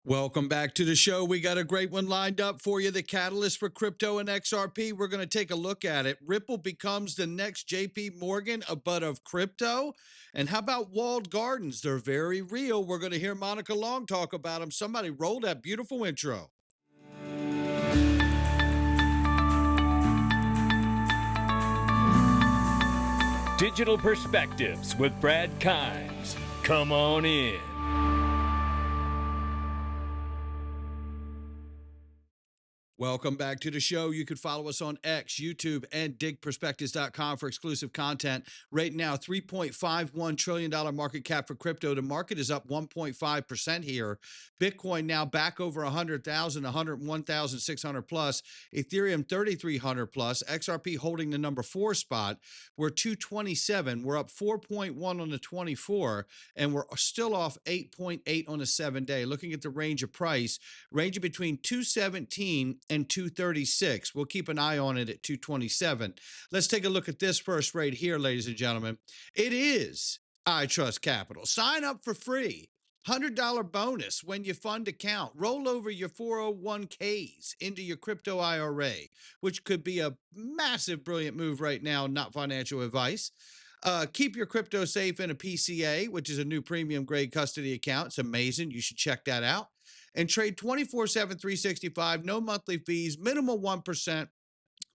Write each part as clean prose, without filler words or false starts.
Welcome back to the show. We got a great one lined up for you. The catalyst for crypto and XRP. We're going to take a look at it. Ripple becomes the next JPMorgan, but of crypto. And how about walled gardens? They're very real. We're going to hear Monica Long talk about them. Somebody roll that beautiful intro. Digital Perspectives with Brad Kimes. Come on in. Welcome back to the show. You can follow us on X, YouTube, and DigPerspectives.com for exclusive content. Right now, $3.51 trillion market cap for crypto. The market is up 1.5% here. Bitcoin now back over 100,000, 101,600 plus. Ethereum 3,300 plus. XRP holding the number 4 spot. We're 227. We're up 4.1 on the 24, and we're still off 8.8 on the 7-day. Looking at the range of price, ranging between 217 and 236. We'll keep an eye on it at 227. Let's take a look at this first right here, ladies and gentlemen. It is iTrustCapital. Sign up for free. $100 bonus when you fund account. Roll over your 401ks into your crypto IRA, which could be a massive, brilliant move right now, not financial advice. Keep your crypto safe in a PCA, which is a new premium grade custody account. It's amazing. You should check that out. And trade 24/7, 365, no monthly fees, minimal 1%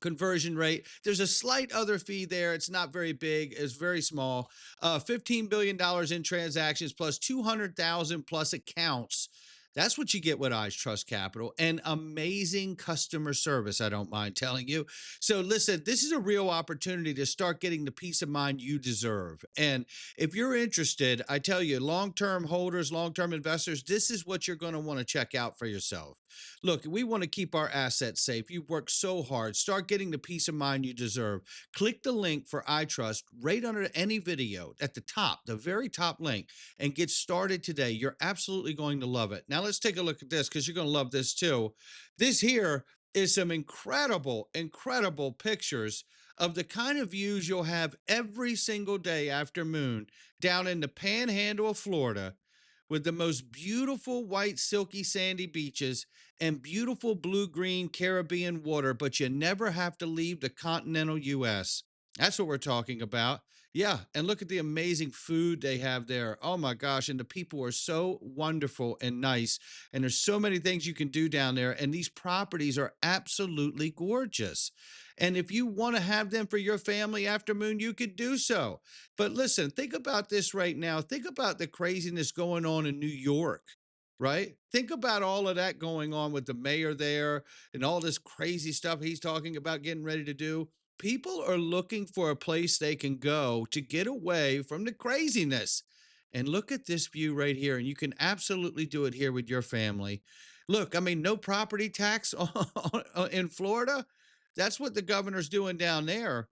conversion rate. There's a slight other fee there. It's not very big. It's very small. $15 billion in transactions plus 200,000 plus accounts. That's what you get with iTrustCapital, and amazing customer service, I don't mind telling you. So listen, this is a real opportunity to start getting the peace of mind you deserve. And if you're interested, I tell you, long-term holders, long-term investors, this is what you're going to want to check out for yourself. Look, we want to keep our assets safe. You've worked so hard. Start getting the peace of mind you deserve. Click the link for iTrust right under any video at the top, the very top link, and get started today. You're absolutely going to love it. Now let's take a look at this because you're going to love this too. This here is some incredible, incredible pictures of the kind of views you'll have every single day after moon down in the panhandle of Florida with the most beautiful white, silky, sandy beaches and beautiful blue-green Caribbean water, but you never have to leave the continental U.S. That's what we're talking about. Yeah, and look at the amazing food they have there. Oh my gosh, and the people are so wonderful and nice, and there's so many things you can do down there, and these properties are absolutely gorgeous. And if you want to have them for your family after moon, you could do so. But listen, think about this right now. Think about the craziness going on in New York, right? Think about all of that going on with the mayor there and all this crazy stuff he's talking about getting ready to do. People are looking for a place they can go to get away from the craziness. And look at this view right here. And you can absolutely do it here with your family. Look, I mean, no property tax in Florida. That's what the governor's doing down there.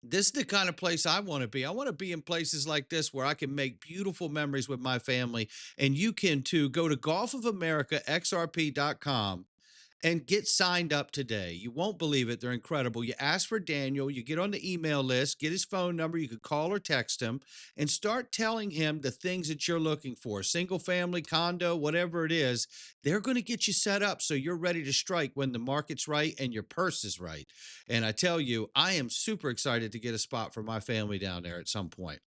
This is the kind of place I want to be. I want to be in places like this where I can make beautiful memories with my family. And you can too. Go to golfofamericaxrp.com and get signed up today. You won't believe it. They're incredible. You ask for Daniel, you get on the email list, get his phone number. You could call or text him and start telling him the things that you're looking for. Single family, condo, whatever it is, they're going to get you set up so you're ready to strike when the market's right and your purse is right. And I tell you, I am super excited to get a spot for my family down there at some point.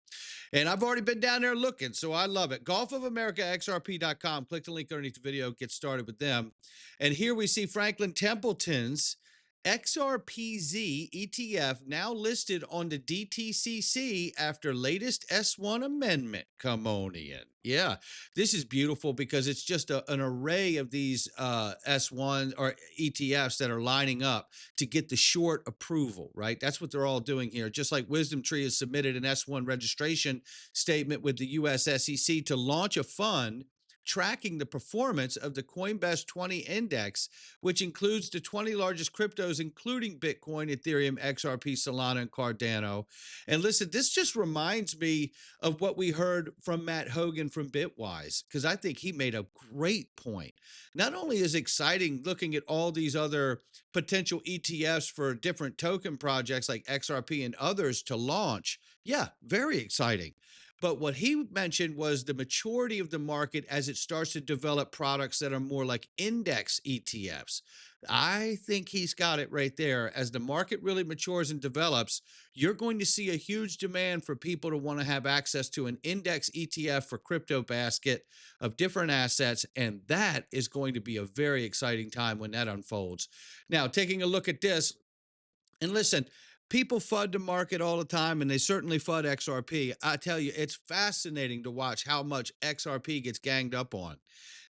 And I've already been down there looking, so I love it. GolfOfAmericaXRP.com. Click the link underneath the video. Get started with them. And here we see Franklin Templeton's XRPZ ETF now listed on the DTCC after latest S1 amendment. Come on in. Yeah, this is beautiful because it's just an array of these S1 or ETFs that are lining up to get the short approval, right? That's what they're all doing here. Just like Wisdom Tree has submitted an S1 registration statement with the US SEC to launch a fund tracking the performance of the Coinbase 20 index, which includes the 20 largest cryptos, including Bitcoin, Ethereum, XRP, Solana, and Cardano. And listen, this just reminds me of what we heard from Matt Hogan from Bitwise, because I think he made a great point. Not only is it exciting looking at all these other potential ETFs for different token projects like XRP and others to launch, yeah, very exciting. But what he mentioned was the maturity of the market as it starts to develop products that are more like index ETFs. I think he's got it right there. As the market really matures and develops, you're going to see a huge demand for people to want to have access to an index ETF for crypto basket of different assets. And that is going to be a very exciting time when that unfolds. Now, taking a look at this, and listen, people FUD the market all the time, and they certainly FUD XRP. I tell you, it's fascinating to watch how much XRP gets ganged up on.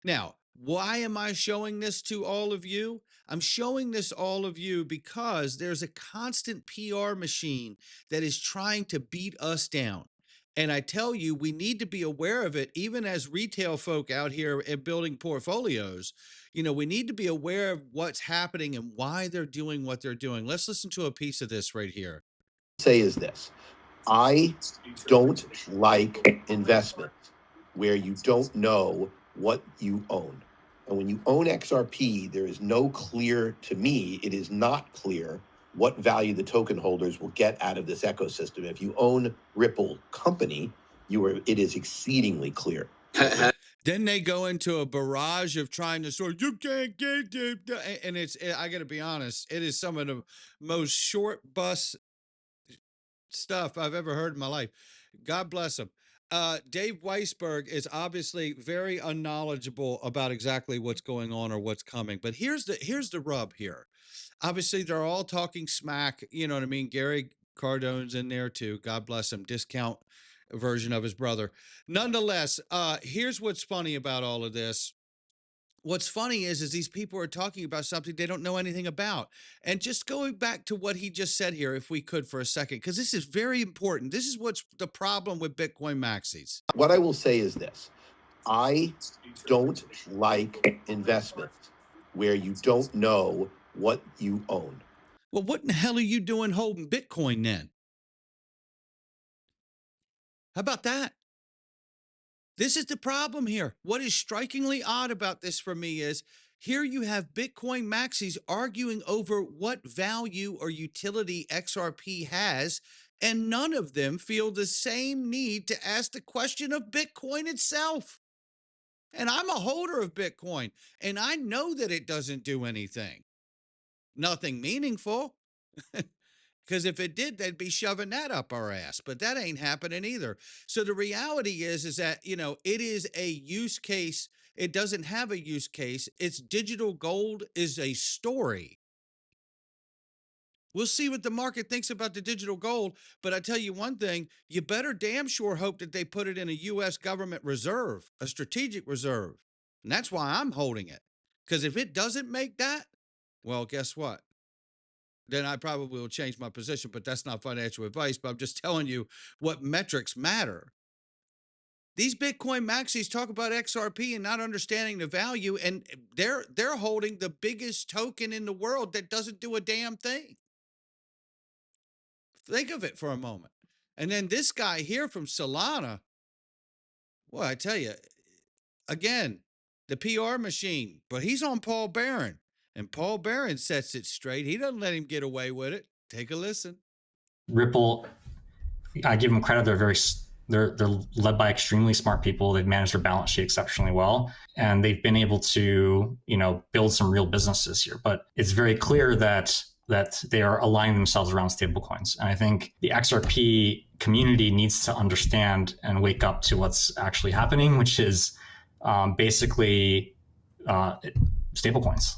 Now, why am I showing this to all of you? I'm showing this all of you because there's a constant PR machine that is trying to beat us down. And I tell you, we need to be aware of it, even as retail folk out here and building portfolios. We need to be aware of what's happening and why they're doing what they're doing. Let's listen to a piece of this right here. Say is this: I don't like investments where you don't know what you own. And when you own XRP, there is no clear, to me, it is not clear what value the token holders will get out of this ecosystem. If you own Ripple Company, it is exceedingly clear. Then they go into a barrage of trying to sort, you can't get it. And I got to be honest, it is some of the most short bus stuff I've ever heard in my life. God bless him. Dave Weisberg is obviously very unknowledgeable about exactly what's going on or what's coming. But here's the rub here. Obviously, they're all talking smack. You know what I mean? Gary Cardone's in there too. God bless him. Discount version of his brother. Nonetheless, here's what's funny about all of this. What's funny is these people are talking about something they don't know anything about. And just going back to what he just said here, if we could for a second, because this is very important. This is what's the problem with Bitcoin maxis. What I will say is this: I don't like investments where you don't know what you own. Well, what in the hell are you doing holding Bitcoin then? How about that? This is the problem here. What is strikingly odd about this for me is here you have Bitcoin maxis arguing over what value or utility XRP has, and none of them feel the same need to ask the question of Bitcoin itself. And I'm a holder of Bitcoin, and I know that it doesn't do anything. Nothing meaningful. Because if it did, they'd be shoving that up our ass. But that ain't happening either. So the reality is that, it is a use case. It doesn't have a use case. It's digital gold is a story. We'll see what the market thinks about the digital gold. But I tell you one thing, you better damn sure hope that they put it in a U.S. government reserve, a strategic reserve. And that's why I'm holding it. Because if it doesn't make that, well, guess what? Then I probably will change my position, but that's not financial advice. But I'm just telling you what metrics matter. These Bitcoin maxis talk about XRP and not understanding the value, and they're holding the biggest token in the world that doesn't do a damn thing. Think of it for a moment. And then this guy here from Solana, well, I tell you, again, the PR machine, but he's on Paul Barron. And Paul Barron sets it straight. He doesn't let him get away with it. Take a listen. Ripple, I give them credit. They're led by extremely smart people. They've managed their balance sheet exceptionally well, and they've been able to, build some real businesses here. But it's very clear that they are aligning themselves around stablecoins. And I think the XRP community needs to understand and wake up to what's actually happening, which is basically stablecoins.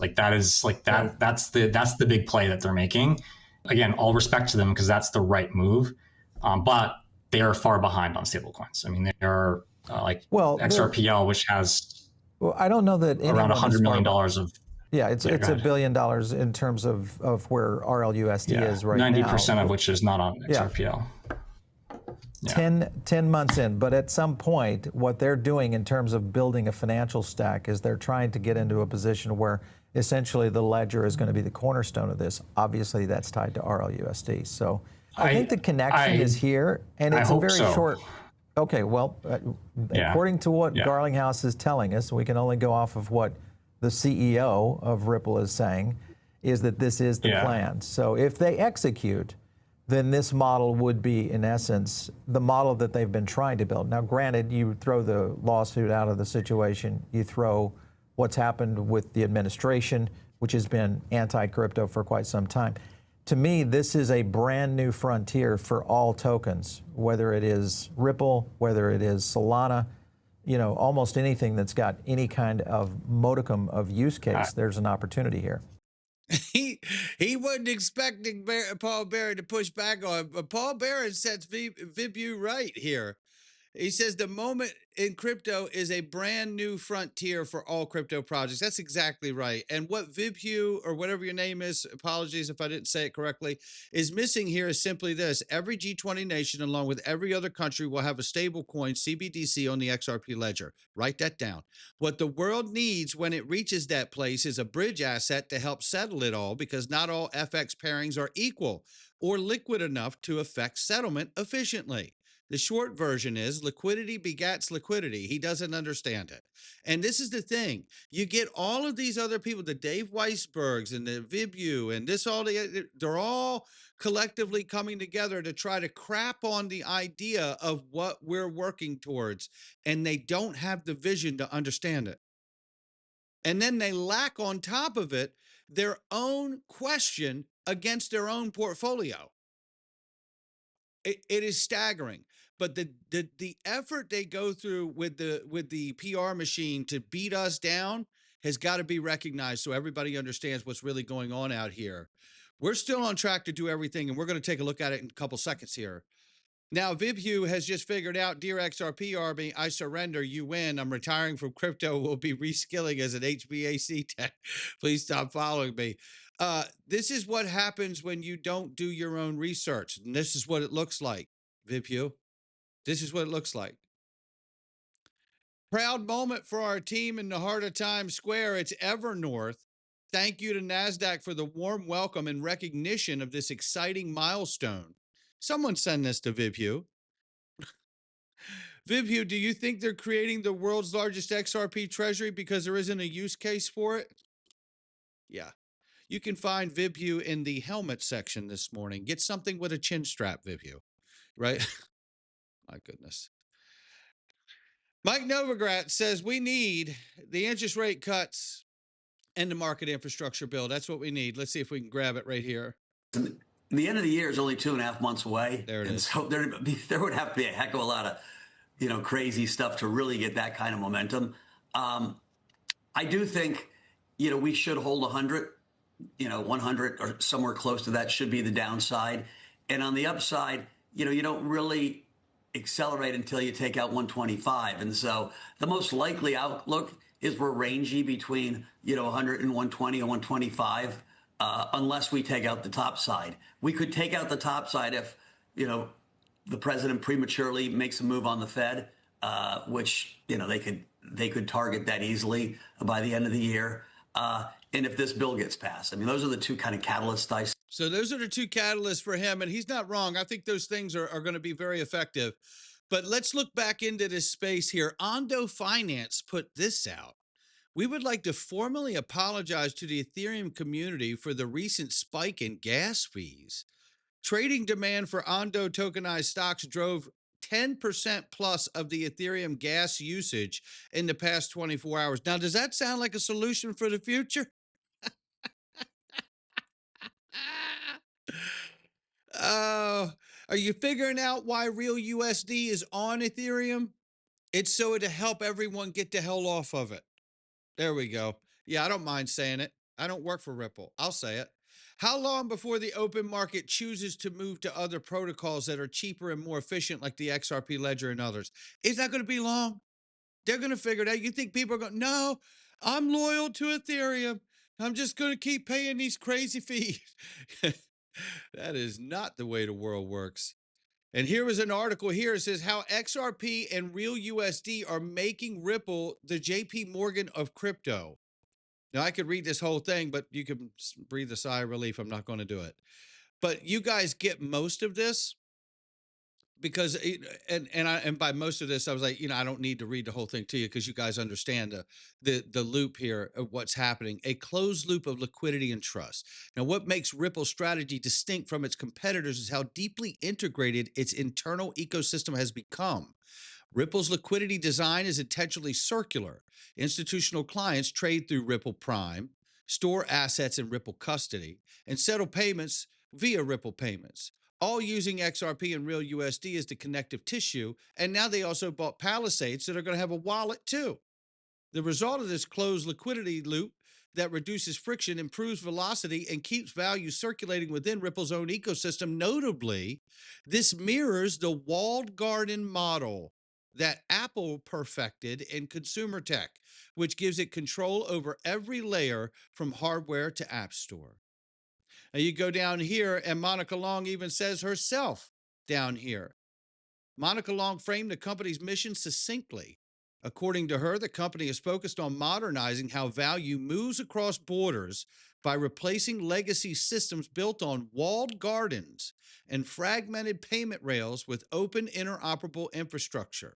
That's the big play that they're making. Again, all respect to them because that's the right move, but they are far behind on stablecoins. I mean, they are XRPL, which has I don't know that around $100 million of. Yeah, it's $1 billion in terms of where RLUSD is right 90% now. 90% of which is not on XRPL. Yeah. 10 months in, but at some point, what they're doing in terms of building a financial stack is they're trying to get into a position where essentially the ledger is going to be the cornerstone of this. Obviously, that's tied to RLUSD. So I think the connection is here, and it's a very short. Okay, well, according to what Garlinghouse is telling us, we can only go off of what the CEO of Ripple is saying, is that this is the plan. So if they execute, then this model would be, in essence, the model that they've been trying to build. Now, granted, you throw the lawsuit out of the situation, you throw what's happened with the administration, which has been anti-crypto for quite some time. To me, this is a brand new frontier for all tokens, whether it is Ripple, whether it is Solana, you know, almost anything that's got any kind of modicum of use case, there's an opportunity here. He wasn't expecting Paul Barron to push back on him, but Paul Barron sets Vibu right here. He says the moment in crypto is a brand new frontier for all crypto projects. That's exactly right. And what Vibhu, or whatever your name is, apologies if I didn't say it correctly, is missing here is simply this. Every G20 nation, along with every other country, will have a stable coin, CBDC, on the XRP ledger. Write that down. What the world needs when it reaches that place is a bridge asset to help settle it all, because not all FX pairings are equal or liquid enough to affect settlement efficiently. The short version is liquidity begats liquidity. He doesn't understand it. And this is the thing. You get all of these other people, the Dave Weisbergs and the Vibhu and this, they're all collectively coming together to try to crap on the idea of what we're working towards. And they don't have the vision to understand it. And then they lack on top of it their own question against their own portfolio. It is staggering. But the effort they go through with the PR machine to beat us down has got to be recognized, so everybody understands what's really going on out here. We're still on track to do everything, and we're going to take a look at it in a couple seconds here. Now, Vibhu has just figured out, dear XRP Army, I surrender, you win. I'm retiring from crypto. Will be reskilling as an HVAC tech. Please stop following me. This is what happens when you don't do your own research. And this is what it looks like, Vibhu. This is what it looks like. Proud moment for our team in the heart of Times Square. It's Evernorth. Thank you to NASDAQ for the warm welcome and recognition of this exciting milestone. Someone send this to Vibhu. Vibhu, do you think they're creating the world's largest XRP treasury because there isn't a use case for it? Yeah. You can find Vibhu in the helmet section this morning. Get something with a chin strap, Vibhu, right? My goodness. Mike Novogratz says we need the interest rate cuts and the market infrastructure bill. That's what we need. Let's see if we can grab it right here. The end of the year is only 2.5 months away. There it is. So there would have to be a heck of a lot of, crazy stuff to really get that kind of momentum. I do think, we should hold 100, 100 or somewhere close to that should be the downside. And on the upside, you don't really accelerate until you take out 125. And so the most likely outlook is we're rangy between, 100 and 120 and 125, unless we take out the top side. We could take out the top side if, the president prematurely makes a move on the Fed, which, they could target that easily by the end of the year. And if this bill gets passed, those are the two kind of catalysts. So those are the two catalysts for him, and he's not wrong. I think those things are going to be very effective. But let's look back into this space here. Ondo Finance put this out. We would like to formally apologize to the Ethereum community for the recent spike in gas fees. Trading demand for Ondo tokenized stocks drove 10% plus of the Ethereum gas usage in the past 24 hours. Now, does that sound like a solution for the future? Are you figuring out why real USD is on Ethereum? It's so to help everyone get the hell off of it. There we go. Yeah, I don't mind saying it. I don't work for Ripple. I'll say it. How long before the open market chooses to move to other protocols that are cheaper and more efficient, like the XRP ledger and others? It's not going to be long. They're going to figure it out. You think people are going, no, I'm loyal to Ethereum. I'm just going to keep paying these crazy fees. That is not the way the world works. And here is an article here. It says how XRP and real USD are making Ripple the JPMorgan of crypto. Now, I could read this whole thing, but you can breathe a sigh of relief. I'm not going to do it. But you guys get most of this. because and by most of this, I was like, I don't need to read the whole thing to you because you guys understand the loop here of what's happening. A closed loop of liquidity and trust. Now, what makes Ripple's strategy distinct from its competitors is how deeply integrated its internal ecosystem has become. Ripple's liquidity design is intentionally circular. Institutional clients trade through Ripple Prime, store assets in Ripple custody, and settle payments via Ripple Payments, all using XRP and real USD as the connective tissue. And now they also bought Palisades that are going to have a wallet too. The result of this closed liquidity loop that reduces friction, improves velocity, and keeps value circulating within Ripple's own ecosystem. Notably, this mirrors the walled garden model that Apple perfected in consumer tech, which gives it control over every layer from hardware to app store. Now you go down here, and Monica Long even says herself down here. Monica Long framed the company's mission succinctly. According to her, the company is focused on modernizing how value moves across borders by replacing legacy systems built on walled gardens and fragmented payment rails with open interoperable infrastructure.